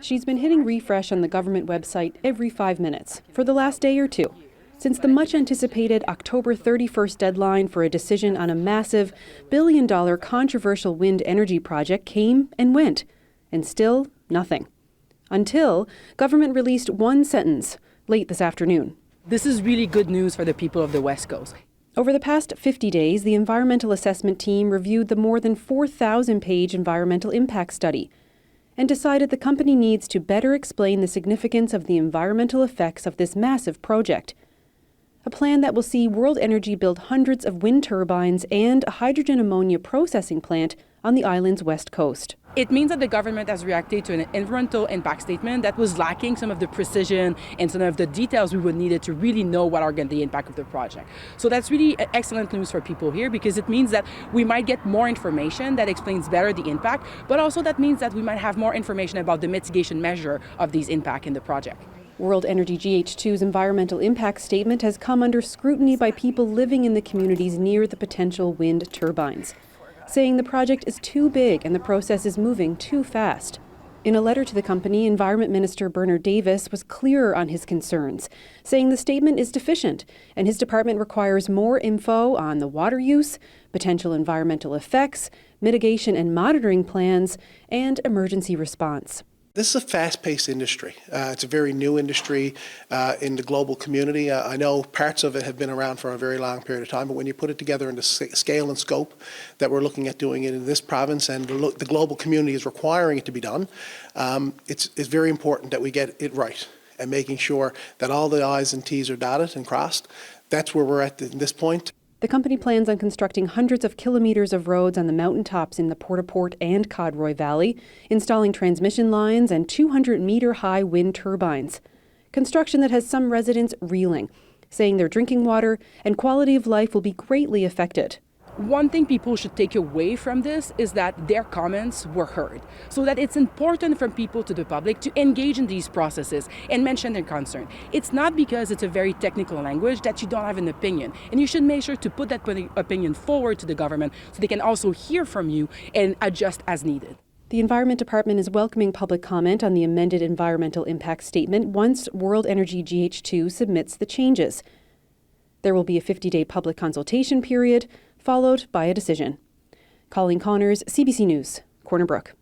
She's been hitting refresh on the government website every 5 minutes for the last day or two, since the much-anticipated October 31st deadline for a decision on a massive billion-dollar controversial wind energy project came and went, and still nothing. Until government released one sentence late this afternoon. This is really good news for the people of the West Coast. Over the past 50 days, the environmental assessment team reviewed the more than 4,000-page environmental impact study and decided the company needs to better explain the significance of the environmental effects of this massive project. A plan that will see World Energy build hundreds of wind turbines and a hydrogen ammonia processing plant on the island's west coast. It means that the government has reacted to an environmental impact statement that was lacking some of the precision and some of the details we would need to really know what are the impact of the project. So that's really excellent news for people here, because it means that we might get more information that explains better the impact, but also that means that we might have more information about the mitigation measure of these impact in the project. World Energy GH2's environmental impact statement has come under scrutiny by people living in the communities near the potential wind turbines, saying the project is too big and the process is moving too fast. In a letter to the company, Environment Minister Bernard Davis was clearer on his concerns, saying the statement is deficient and his department requires more info on the water use, potential environmental effects, mitigation and monitoring plans, and emergency response. This is a fast-paced industry. It's a very new industry in the global community. I know parts of it have been around for a very long period of time, but when you put it together in the scale and scope that we're looking at doing it in this province, and the global community is requiring it to be done, it's very important that we get it right and making sure that all the I's and T's are dotted and crossed. That's where we're at this point. The company plans on constructing hundreds of kilometers of roads on the mountaintops in the Port-au-Port and Codroy Valley, installing transmission lines and 200-meter-high wind turbines. Construction that has some residents reeling, saying their drinking water and quality of life will be greatly affected. One thing people should take away from this is that their comments were heard, so that it's important for people to the public to engage in these processes and mention their concern. It's not because it's a very technical language that you don't have an opinion, and you should make sure to put that opinion forward to the government so they can also hear from you and adjust as needed. The Environment Department is welcoming public comment on the amended environmental impact statement once World Energy GH2 submits the changes. There will be a 50-day public consultation period, followed by a decision. Colleen Connors, CBC News, Corner Brook.